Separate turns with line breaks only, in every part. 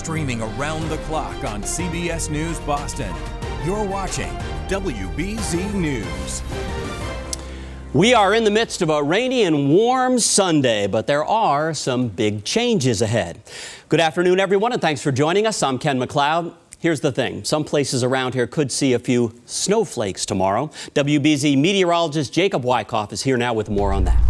streaming around the clock on CBS News Boston. You're watching WBZ News.
We are in the midst of a rainy and warm Sunday, but there are some big changes ahead. Good afternoon, everyone, and thanks for joining us. I'm Ken MacLeod. Here's the thing. Some places around here could see a few snowflakes tomorrow. WBZ meteorologist Jacob Wycoff is here now with more on that.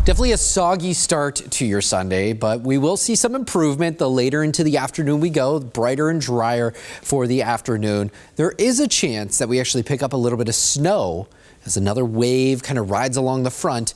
Definitely a soggy start to your Sunday, but we will see some improvement the later into the afternoon we go, brighter and drier for the afternoon. There is a chance that we actually pick up a little bit of snow as another wave kind of rides along the front.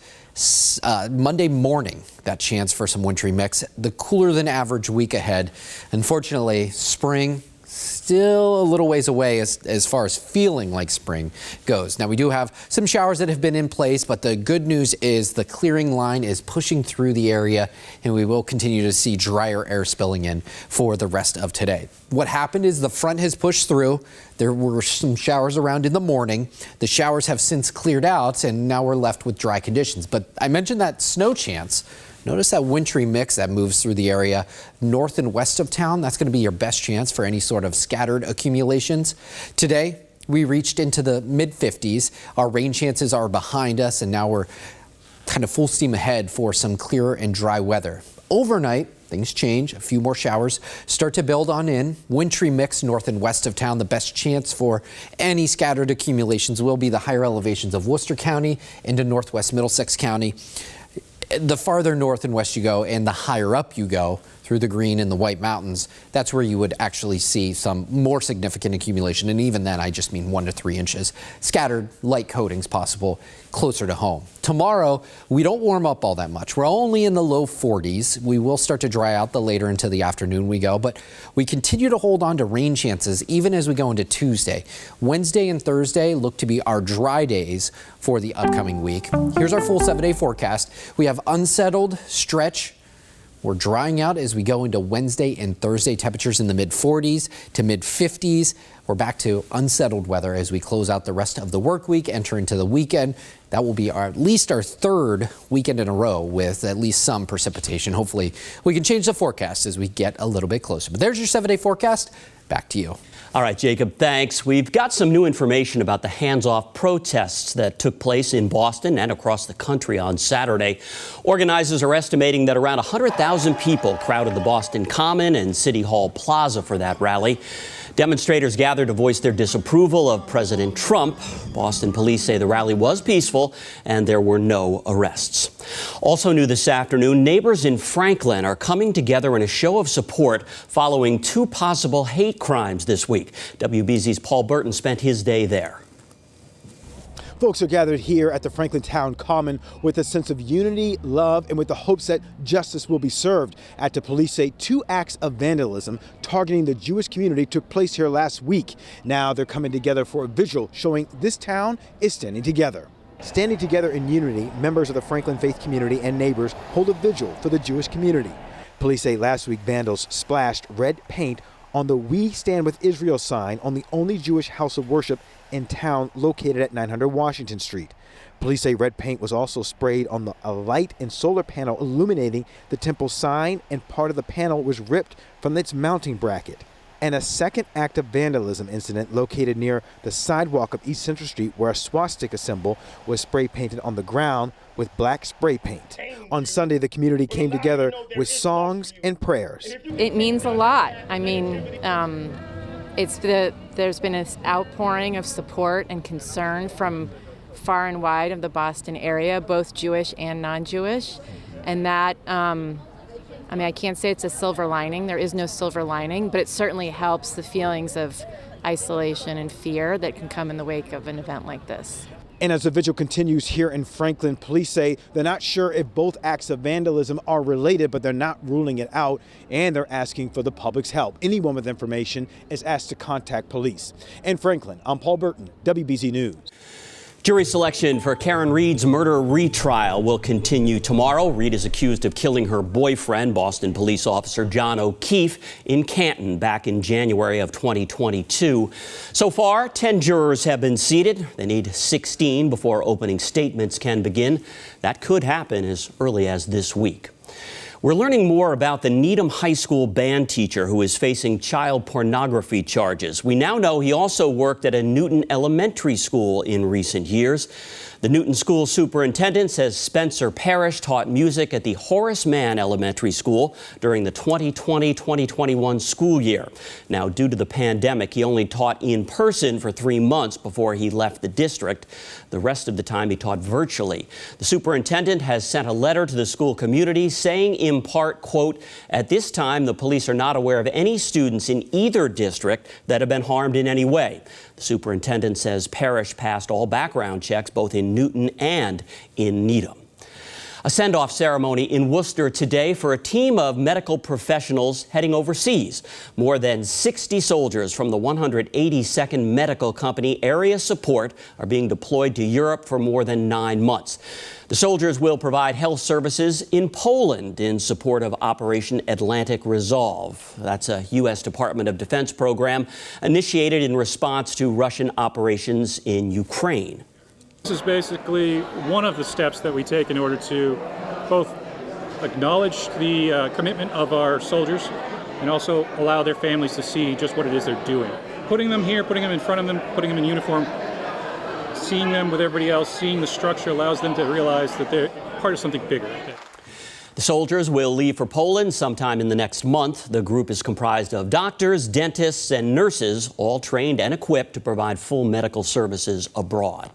Monday morning, that chance for some wintry mix. The cooler than average week ahead. Unfortunately, spring still a little ways away as far as feeling like spring goes. Now, we do have some showers that have been in place, but the good news is the clearing line is pushing through the area, and we will continue to see drier air spilling in for the rest of today. What happened is the front has pushed through. There were some showers around in the morning. The showers have since cleared out, and now we're left with dry conditions. But I mentioned that snow chance. Notice that wintry mix that moves through the area north and west of town. That's going to be your best chance for any sort of scattered accumulations. Today, we reached into the mid-50s. Our rain chances are behind us, and now we're kind of full steam ahead for some clearer and dry weather. Overnight, things change. A few more showers start to build on in. Wintry mix north and west of town. The best chance for any scattered accumulations will be the higher elevations of Worcester County into northwest Middlesex County. The farther north and west you go and the higher up you go through the Green and the White Mountains, that's where you would actually see some more significant accumulation. And even then, I just mean 1 to 3 inches. Scattered light coatings possible closer to home. Tomorrow, we don't warm up all that much. We're only in the low 40s. We will start to dry out the later into the afternoon we go, but we continue to hold on to rain chances even as we go into Tuesday. Wednesday and Thursday look to be our dry days for the upcoming week. Here's our full 7-day forecast. We have unsettled stretch. We're drying out as we go into Wednesday and Thursday. Temperatures in the mid-40s to mid-50s. We're back to unsettled weather as we close out the rest of the work week, enter into the weekend. That will be at least our third weekend in a row with at least some precipitation. Hopefully, we can change the forecast as we get a little bit closer. But there's your 7-day forecast. Back to you.
All right, Jacob, thanks. We've got some new information about the hands-off protests that took place in Boston and across the country on Saturday. Organizers are estimating that around 100,000 people crowded the Boston Common and City Hall Plaza for that rally. Demonstrators gathered to voice their disapproval of President Trump. Boston police say the rally was peaceful and there were no arrests. Also new this afternoon, neighbors in Franklin are coming together in a show of support following 2 possible hate crimes this week. WBZ's Paul Burton spent his day there.
Folks are gathered here at the Franklin Town Common with a sense of unity, love, and with the hopes that justice will be served. After police say 2 acts of vandalism targeting the Jewish community took place here last week. Now they're coming together for a vigil showing this town is standing together. Standing together in unity, members of the Franklin faith community and neighbors hold a vigil for the Jewish community. Police say last week vandals splashed red paint on the We Stand With Israel sign on the only Jewish house of worship in town located at 900 Washington Street. Police say red paint was also sprayed on a light and solar panel illuminating the temple sign, and part of the panel was ripped from its mounting bracket. And a second act of vandalism incident located near the sidewalk of East Central Street, where a swastika symbol was spray painted on the ground with black spray paint. On Sunday, the community came together with songs and prayers.
It means a lot. I mean, there's been an outpouring of support and concern from far and wide of the Boston area, both Jewish and non-Jewish, and that I mean, I can't say it's a silver lining. There is no silver lining, but it certainly helps the feelings of isolation and fear that can come in the wake of an event like this.
And as the vigil continues here in Franklin, police say they're not sure if both acts of vandalism are related, but they're not ruling it out, and they're asking for the public's help. Anyone with information is asked to contact police. In Franklin, I'm Paul Burton, WBZ News.
Jury selection for Karen Reed's murder retrial will continue tomorrow. Reed is accused of killing her boyfriend, Boston police officer John O'Keefe, in Canton back in January of 2022. So far, 10 jurors have been seated. They need 16 before opening statements can begin. That could happen as early as this week. We're learning more about the Needham High School band teacher who is facing child pornography charges. We now know he also worked at a Newton elementary school in recent years. The Newton School Superintendent says Spencer Parrish taught music at the Horace Mann Elementary School during the 2020-2021 school year. Now, due to the pandemic, he only taught in person for 3 months before he left the district. The rest of the time he taught virtually. The superintendent has sent a letter to the school community saying in part, quote, "At this time, the police are not aware of any students in either district that have been harmed in any way." The superintendent says Parrish passed all background checks both in Newton and in Needham. A send-off ceremony in Worcester today for a team of medical professionals heading overseas. More than 60 soldiers from the 182nd Medical Company Area Support are being deployed to Europe for more than 9 months. The soldiers will provide health services in Poland in support of Operation Atlantic Resolve. That's a U.S. Department of Defense program initiated in response to Russian operations in Ukraine.
This is basically one of the steps that we take in order to both acknowledge the commitment of our soldiers and also allow their families to see just what it is they're doing. Putting them here, putting them in front of them, putting them in uniform, seeing them with everybody else, seeing the structure allows them to realize that they're part of something bigger.
The soldiers will leave for Poland sometime in the next month. The group is comprised of doctors, dentists, and nurses, all trained and equipped to provide full medical services abroad.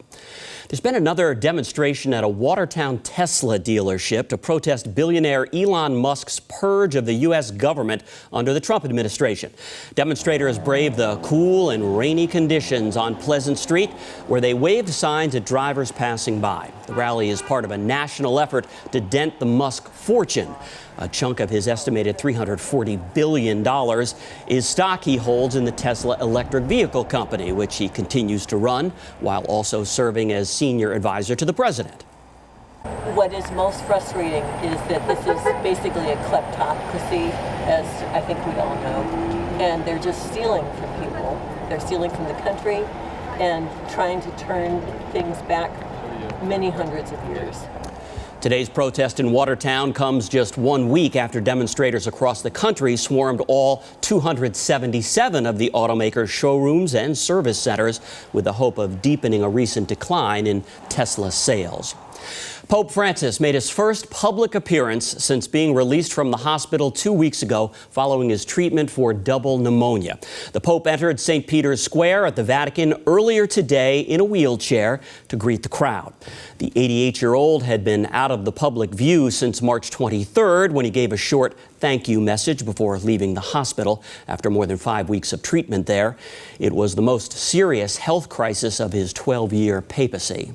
There's been another demonstration at a Watertown Tesla dealership to protest billionaire Elon Musk's purge of the U.S. government under the Trump administration. Demonstrators braved the cool and rainy conditions on Pleasant Street, where they waved signs at drivers passing by. The rally is part of a national effort to dent the Musk fortune. A chunk of his estimated $340 billion is stock he holds in the Tesla electric vehicle company, which he continues to run while also serving as senior advisor to the president.
What is most frustrating is that this is basically a kleptocracy, as I think we all know, and they're just stealing from people. They're stealing from the country and trying to turn things back many hundreds of years.
Today's protest in Watertown comes just 1 week after demonstrators across the country swarmed all 277 of the automaker's showrooms and service centers with the hope of deepening a recent decline in Tesla sales. Pope Francis made his first public appearance since being released from the hospital 2 weeks ago following his treatment for double pneumonia. The Pope entered St. Peter's Square at the Vatican earlier today in a wheelchair to greet the crowd. The 88-year-old had been out of the public view since March 23rd when he gave a short thank you message before leaving the hospital after more than 5 weeks of treatment there. It was the most serious health crisis of his 12-year papacy.